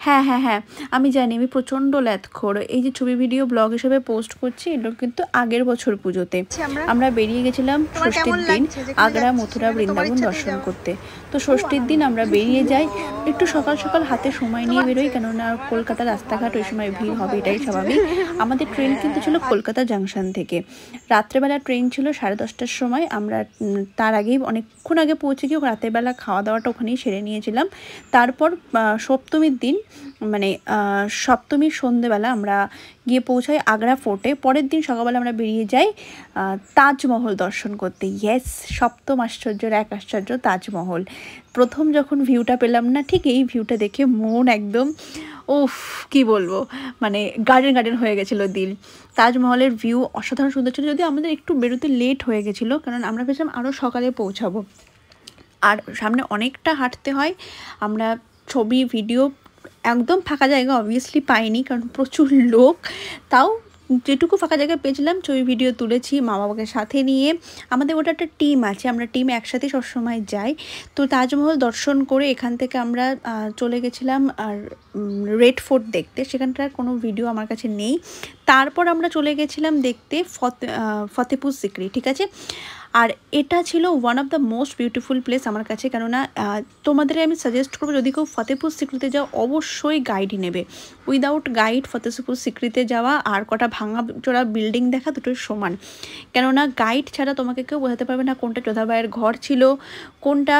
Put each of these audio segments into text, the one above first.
হ্যাঁ হ্যাঁ হ্যাঁ, আমি জানি, আমি প্রচণ্ড ল্যাথখোর। এই যে ছবি ভিডিও ব্লগ হিসেবে পোস্ট করছি, এটা কিন্তু আগের বছর পুজোতে আমরা বেরিয়ে গেছিলাম ষষ্ঠীর দিন আগ্রা, মথুরা, বৃন্দাবন দর্শন করতে। তো ষষ্ঠীর দিন আমরা বেরিয়ে যাই, একটু সকাল সকাল হাতে সময় নিয়ে বেরোই, কেননা কলকাতার রাস্তাঘাট ওই সময় ভিড় হবে, এটাই স্বাভাবিক। আমাদের ট্রেন কিন্তু ছিল কলকাতা জাংশন থেকে। রাত্রেবেলা ট্রেন ছিল 10:30টার সময়। আমরা তার আগেই অনেকক্ষণ আগে পৌঁছে গিয়ে রাতের বেলা খাওয়া দাওয়াটা ওখানেই সেরে নিয়েছিলাম। তারপর সপ্তমীর দিন মানে সপ্তমীর সন্ধেবেলা আমরা গিয়ে পৌঁছাই আগ্রা ফোর্টে। পরের দিন সকালবেলা আমরা বেরিয়ে যাই তাজমহল দর্শন করতে। ইয়েস, সপ্তম আশ্চর্যের এক আশ্চর্য তাজমহল। প্রথম যখন ভিউটা পেলাম না, ঠিক এই ভিউটা দেখে মন একদম উফ, কি বলবো, মানে গার্ডেন হয়ে গেছিলো দিল। তাজমহলের ভিউ অসাধারণ সুন্দর ছিল, যদিও আমাদের একটু বেরোতে লেট হয়ে গেছিলো, কারণ আমরা ভেবেছিলাম আরও সকালে পৌঁছাবো। আর সামনে অনেকটা হাঁটতে হয়। আমরা ছবি ভিডিও একদম ফাঁকা জায়গা অবভিয়াসলি পাইনি, কারণ প্রচুর লোক। তাও যেটুকু ফাঁকা জায়গায় পেয়েছিলাম ছবি ভিডিও তুলেছি মা বাবাকে সাথে নিয়ে। আমাদের ওটা একটা টিম আছে, আমরা টিম একসাথে সবসময় যাই। তো তাজমহল দর্শন করে এখান থেকে আমরা চলে গেছিলাম আর রেড ফোর্ট দেখতে। সেখানটার কোনো ভিডিও আমার কাছে নেই। তারপর আমরা চলে গেছিলাম দেখতে ফতেপুর সিকরি, ঠিক আছে। আর এটা ছিল one of the most beautiful place আমার কাছে, কেননা তোমাদের আমি সাজেস্ট করবো যদি কেউ ফতেপুর সিকরিতে যাও অবশ্যই গাইডই নেবে। উইদাউট গাইড ফতেপুর সিকরিতে যাওয়া আর কটা ভাঙা চোরা বিল্ডিং দেখা দুটোই সমান, কেননা গাইড ছাড়া তোমাকে কেউ বোঝাতে পারবে না কোনটা যোধাবাইয়ের ঘর ছিল, কোনটা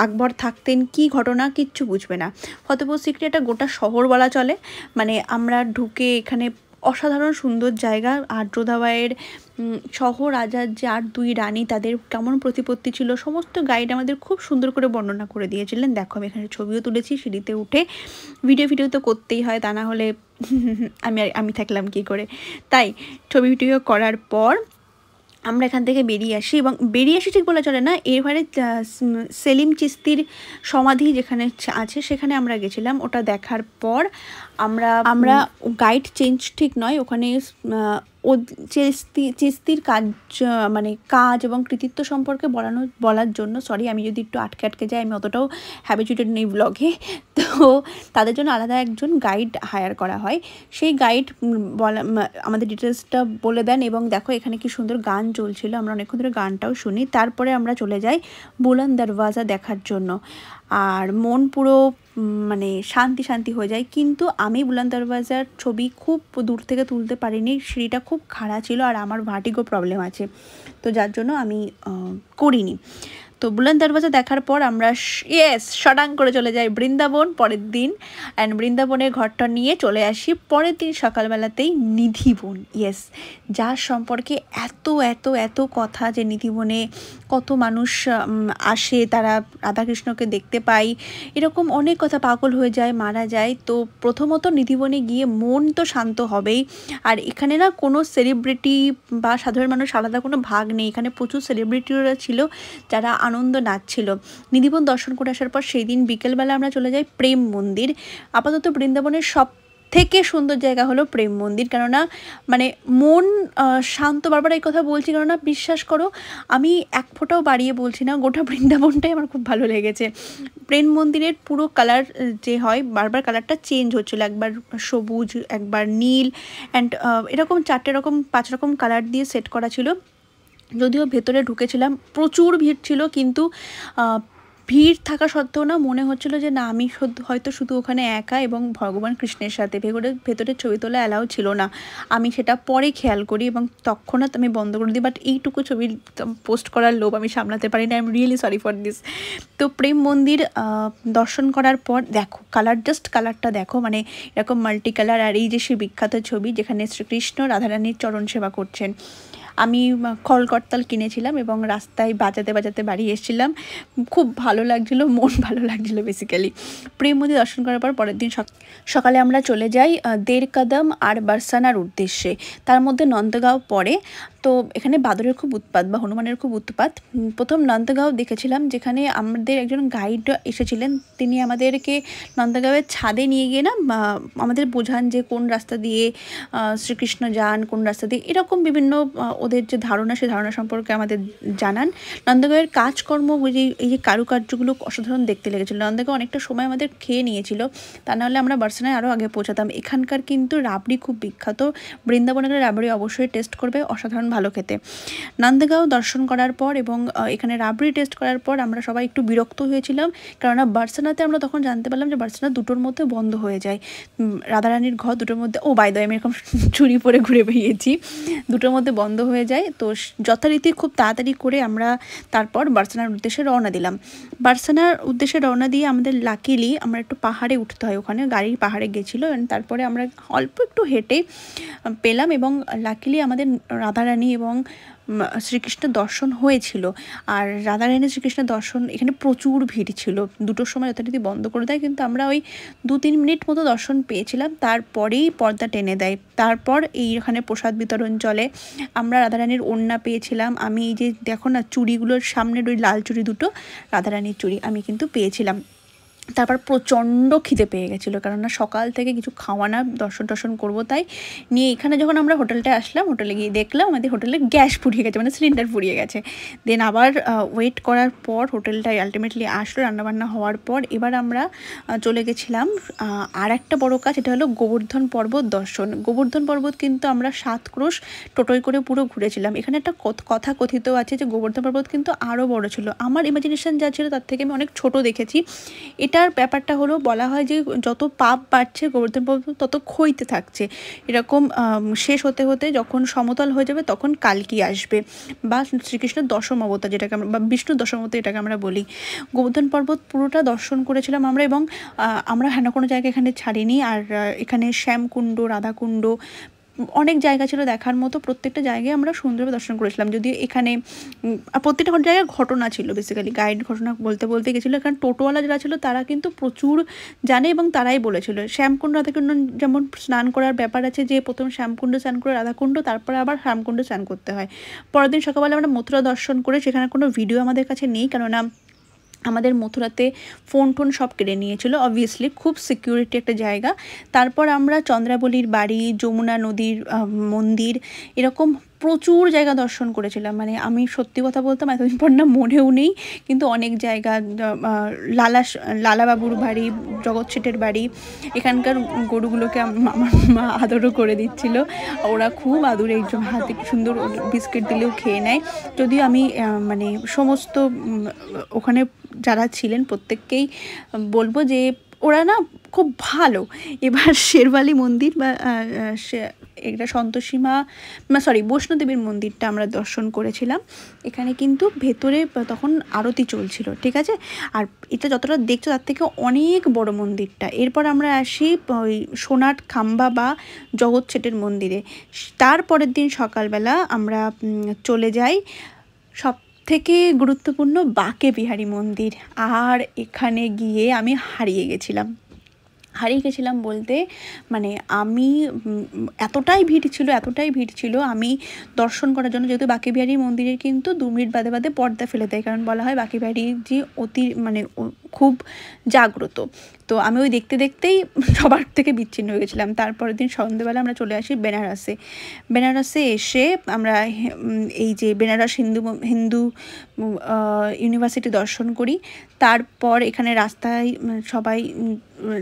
আকবর থাকতেন, কি ঘটনা, কিচ্ছু বুঝবে না। ফতেপুর সিকরি একটা গোটা শহর বলা চলে। মানে আমরা ঢুকে এখানে অসাধারণ সুন্দর জায়গা। আর যোধাবাইয়ের সহ রাজার যে আর 2 রানী, তাদের কেমন প্রতিপত্তি ছিল, সমস্ত গাইড আমাদের খুব সুন্দর করে বর্ণনা করে দিয়েছিলেন। দেখো আমি এখানে ছবিও তুলেছি সিঁড়িতে উঠে। ভিডিও তো করতেই হয়, তা না হলে আমি থাকলাম কি করে। তাই ছবি ভিডিও করার পর আমরা এখান থেকে বেরিয়ে আসি, এবং বেরিয়ে আসি ঠিক বলা চলে না, এবারে সেলিম চিস্তির সমাধি যেখানে আছে সেখানে আমরা গেছিলাম। ওটা দেখার পর আমরা গাইড চেঞ্জ ঠিক নয়, ওখানে ও চিস্তির কাজ মানে কাজ এবং কৃতিত্ব সম্পর্কে বলার জন্য, সরি আমি যদি একটু আটকে যাই, আমি অতটাও হ্যাবিচুয়েটেড নেই ব্লগে, তো তাদের জন্য আলাদা একজন গাইড হায়ার করা হয়। সেই গাইড আমাদের ডিটেলসটা বলে দেন। এবং দেখো এখানে কি সুন্দর গান চলছিল, আমরা অনেকক্ষণ ধরে গানটাও শুনি। তারপরে আমরা চলে যাই বুলন্দ দরওয়াজা দেখার জন্য। আর মন পুরো মানে শান্তি হয়ে যায়। কিন্তু আমি বুলন্দ দরওয়াজার ছবি খুব দূর থেকে তুলতে পারিনি, সিঁড়িটা খুব খাড়া ছিল আর আমার ভার্টিগো প্রবলেম আছে, তো যার জন্য আমি করিনি। তো বুলন্দ দরওয়াজা দেখার পর আমরা শটাং করে চলে যাই বৃন্দাবন পরের দিন। অ্যান্ড বৃন্দাবনের ঘরটা নিয়ে চলে আসি পরের দিন সকালবেলাতেই নিধিবন। যার সম্পর্কে এত কথা, যে নিধিবনে কত মানুষ আসে, তারা রাধাকৃষ্ণকে দেখতে পায়, এরকম অনেক কথা, পাগল হয়ে যায়, মারা যায়। তো প্রথমত নিধিবনে গিয়ে মন তো শান্ত হবেই। আর এখানে না কোনো সেলিব্রিটি বা সাধারণ মানুষ আলাদা কোনো ভাগ নেই, এখানে প্রচুর সেলিব্রিটিরা ছিল যারা আনন্দ নাচছিল। নিধিবন দর্শন করে আসার পর সেই দিন বিকেলবেলা আমরা চলে যাই প্রেম মন্দির। আপাতত বৃন্দাবনের সব থেকে সুন্দর জায়গা হলো প্রেম মন্দির, কেননা মানে মন শান্ত, বারবার এই কথা বলছি, কেননা বিশ্বাস করো আমি এক ফোঁটাও বাড়িয়ে বলছি না, গোটা বৃন্দাবনটাই আমার খুব ভালো লেগেছে। প্রেম মন্দিরের পুরো কালার যে হয়, বারবার কালারটা চেঞ্জ হচ্ছিলো, একবার সবুজ, একবার নীল, অ্যান্ড এরকম 5 রকম কালার দিয়ে সেট করা ছিল। যদিও ভেতরে ঢুকেছিলাম প্রচুর ভিড় ছিল, কিন্তু ভিড় থাকা সত্ত্বেও না মনে হচ্ছিলো যে না, আমি হয়তো শুধু ওখানে একা এবং ভগবান কৃষ্ণের সাথে। ভেতরে ছবি তোলা অ্যালাউ ছিল না, আমি সেটা পরে খেয়াল করি এবং তৎক্ষণাৎ আমি বন্ধ করে দিই। বাট এইটুকু ছবি পোস্ট করার লোভ আমি সামলাতে পারি না, I am really sorry for this. তো প্রেম মন্দির দর্শন করার পর দেখো কালারটা দেখো, মানে এরকম মাল্টি কালার। আর এই যে সে বিখ্যাত ছবি যেখানে শ্রীকৃষ্ণ রাধারানীর চরণ সেবা করছেন। আমি খড়কর্তাল কিনেছিলাম এবং রাস্তায় বাজাতে বাড়ি এসেছিলাম, খুব ভালো লাগছিলো, মন ভালো লাগছিলো বেসিক্যালি। প্রেম মন্দির দর্শন করার পর পরের দিন সকালে আমরা চলে যাই দের কদম আর বারসানার উদ্দেশ্যে। তার মধ্যে নন্দগাঁও পড়ে। তো এখানে বাদরের খুব উৎপাত বা হনুমানের খুব উৎপাত। প্রথম নন্দগাঁও দেখেছিলাম, যেখানে আমাদের একজন গাইড এসেছিলেন, তিনি আমাদেরকে নন্দগাঁওয়ের ছাদে নিয়ে গিয়ে না আমাদের বোঝান যে কোন রাস্তা দিয়ে শ্রীকৃষ্ণ যান, কোন রাস্তা দিয়ে, এরকম বিভিন্ন ওদের যে ধারণা, সেই ধারণা সম্পর্কে আমাদের জানান। নন্দগাঁওয়ের কাজকর্ম, এই যে কারুকার্যগুলো অসাধারণ দেখতে লেগেছিল। নন্দগাঁও অনেকটা সময় আমাদের খেয়ে নিয়েছিল, তা নাহলে আমরা বার্সেলোনায় আরও আগে পৌঁছাতাম। এখানকার কিন্তু রাবড়ি খুব বিখ্যাত, বৃন্দাবনের রাবড়ি অবশ্যই টেস্ট করবে, অসাধারণ ভালো খেতে। নন্দগাঁও দর্শন করার পর এবং এখানে রাবড়ি টেস্ট করার পর আমরা সবাই একটু বিরক্ত হয়েছিলাম, কেননা বার্সেলোনাতে আমরা তখন জানতে পারলাম যে বার্সেলোনা 2টোর মধ্যে বন্ধ হয়ে যায়। রাধারানীর ঘর 2টোর মধ্যে, ও বাই দ্য ওয়ে আমি এরকম চুরি পরে ঘুরে বেরিয়েছি, 2টোর মধ্যে বন্ধ হয়ে যায়। তো যথারীতি খুব তাড়াতাড়ি করে আমরা তারপর বার্সেলোনার উদ্দেশ্যে রওনা দিলাম। বার্সেলোনার উদ্দেশ্যে রওনা দিয়ে আমাদের লাকিলি আমরা একটু পাহাড়ে উঠতে হয়, ওখানে গাড়ি পাহাড়ে গেছিলো, তারপরে আমরা অল্প একটু হেঁটে পেলাম এবং লাকিলি আমাদের রাধারানী এবং শ্রীকৃষ্ণের দর্শন হয়েছিল। আর রাধারানী শ্রীকৃষ্ণের দর্শন, এখানে প্রচুর ভিড় ছিল, 2টোর সময় যথারীতি বন্ধ করে দেয়, কিন্তু আমরা ওই 2-3 মিনিট মতো দর্শন পেয়েছিলাম, তারপরেই পর্দা টেনে দেয়। তারপর এইখানে প্রসাদ বিতরণ চলে। আমরা রাধারানীর ওড়না পেয়েছিলাম, আমি এই যে দেখো না চুড়িগুলোর সামনের ওই লাল চুড়ি 2টো রাধারানীর চুড়ি আমি কিন্তু পেয়েছিলাম। তারপর প্রচণ্ড খিদে পেয়ে গেছিলো, কেননা সকাল থেকে কিছু খাওয়া না, দর্শন করবো তাই নিয়ে। এখানে যখন আমরা হোটেলটায় আসলাম, হোটেলে গিয়ে দেখলাম আমাদের হোটেলে গ্যাস ফুরিয়ে গেছে, মানে সিলিন্ডার ফুরিয়ে গেছে। দেন আবার ওয়েট করার পর হোটেলটায় আলটিমেটলি আসলো, রান্নাবান্না হওয়ার পর এবার আমরা চলে গেছিলাম আর একটা বড়ো কাজ, এটা হলো গোবর্ধন পর্বত দর্শন। গোবর্ধন পর্বত কিন্তু আমরা 7 ক্রোশ টোটোয় করে পুরো ঘুরেছিলাম। এখানে একটা কথা কথিত আছে যে গোবর্ধন পর্বত কিন্তু আরও বড় ছিল, আমার ইমাজিনেশন যা ছিল তার থেকে আমি অনেক ছোট দেখেছি। এটার ব্যাপারটা হলো, বলা হয় যে যত পাপ বাড়ছে গোবর্ধন পর্বত তত ক্ষইতে থাকছে, এরকম শেষ হতে হতে যখন সমতল হয়ে যাবে তখন কালকি আসবে, বা শ্রীকৃষ্ণের দশম অবতার যেটাকে আমরা, বা বিষ্ণুর দশম অবতার এটাকে আমরা বলি। গোবর্ধন পর্বত পুরোটা দর্শন করেছিলাম আমরা, এবং আমরা কোনো জায়গা এখানে ছাড়িনি। আর এখানে শ্যামকুণ্ড, রাধাকুণ্ড, অনেক জায়গা ছিল দেখার মতো, প্রত্যেকটা জায়গায় আমরা সুন্দরভাবে দর্শন করেছিলাম। যদিও এখানে প্রত্যেকটা জায়গায় ঘটনা ছিল, বেসিক্যালি গাইড ঘটনা বলতে গেছিলো। এখানে টোটোওয়ালা যারা ছিল তারা কিন্তু প্রচুর জানে এবং তারাই বলেছিল। শ্যামকুণ্ড, রাধাকুণ্ড যেমন স্নান করার ব্যাপার আছে, যে প্রথম শ্যামকুণ্ড স্নান করে রাধাকুণ্ড, তারপরে আবার শ্যামকুণ্ড স্নান করতে হয়। পরের দিন সকালবেলা আমরা মথুরা দর্শন করে, সেখানে কোনো ভিডিও আমাদের কাছে নেই, কেননা আমাদের মথুরাতে ফোন সব কেড়ে নিয়েছিল, অবভিয়াসলি খুব সিকিউরিটি একটা জায়গা। তারপর আমরা চন্দ্রাবলীর বাড়ি, যমুনা নদীর মন্দির, এরকম প্রচুর জায়গা দর্শন করেছিলাম। মানে আমি সত্যি কথা বলতাম এতদিন পর না মনেও নেই, কিন্তু অনেক জায়গা, লালাবাবুর বাড়ি, জগৎ শেঠের বাড়ি, এখানকার গরুগুলোকে আমার মা আদরও করে দিচ্ছিল, ওরা খুব আদরে, একজন হাতে সুন্দর বিস্কিট দিলেও খেয়ে নেয়। যদিও আমি মানে সমস্ত ওখানে যারা ছিলেন প্রত্যেককেই বলবো যে ওরা না খুব ভালো। এবার শেরওয়ালি মন্দির বা এটা সন্তোষী বৈষ্ণোদেবীর মন্দিরটা আমরা দর্শন করেছিলাম। এখানে কিন্তু ভেতরে তখন আরতি চলছিল, ঠিক আছে। আর এটা যতটা দেখছো তার থেকে অনেক বড় মন্দিরটা। এরপর আমরা আসি ওই সোনার খাম্বা বা জগৎ শেঠের মন্দিরে। তারপরের দিন সকালবেলা আমরা চলে যাই সব থেকে গুরুত্বপূর্ণ বাঁকে বিহারী মন্দির। আর এখানে গিয়ে আমি হারিয়ে গেছিলাম বলতে, মানে আমি এতটাই ভিড় ছিল, আমি দর্শন করার জন্য, যেহেতু বাঁকে বিহারী মন্দিরের কিন্তু 2 মিনিট বাদে পর্দা ফেলে দেয়, কারণ বলা হয় বাঁকে বিহারী যে খুব জাগ্রত। তো আমি ওই দেখতেই সবার থেকে বিচ্ছিন্ন হয়ে গেছিলাম। তারপরের দিন সন্ধ্যেবেলা আমরা চলে আসি বেনারসে এসে আমরা এই যে বেনারস হিন্দু ইউনিভার্সিটি দর্শন করি। তারপর এখানে রাস্তায় সবাই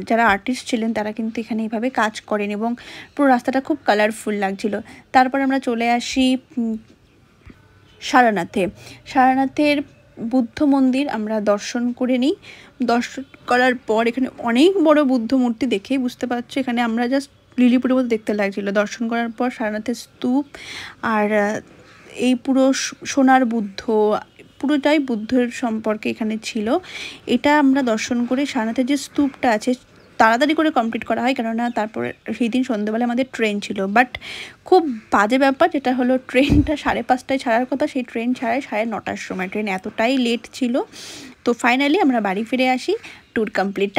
যারা আর্টিস্ট ছিলেন তারা কিন্তু এখানে এইভাবে কাজ করেন এবং পুরো রাস্তাটা খুব কালারফুল লাগছিল। তারপর আমরা চলে আসি সারনাথের বুদ্ধ মন্দির আমরা দর্শন করে নিই। দর্শন করার পর এখানে অনেক বড় বুদ্ধ মূর্তি, দেখেই বুঝতে পারছো এখানে আমরা জাস্ট লিলিপুরের মতো দেখতে লাগছিল। দর্শন করার পর সারনাথের স্তূপ, আর এই পুরো সোনার বুদ্ধ, পুরোটাই বুদ্ধের সম্পর্কে এখানে ছিল। এটা আমরা দর্শন করে সারনাথের যে স্তূপটা আছে তাড়াতাড়ি করে কমপ্লিট করা হয়, কেননা তারপরে সেই দিন সন্ধ্যেবেলা আমাদের ট্রেন ছিল। বাট খুব বাজে ব্যাপার যেটা হলো, ট্রেনটা 5:30টায় ছাড়ার কথা, সেই ট্রেন ছাড়ায় 9:30টার সময়। ট্রেন এতটাই লেট ছিল। তো ফাইনালি আমরা বাড়ি ফিরে আসি, ট্যুর কমপ্লিট।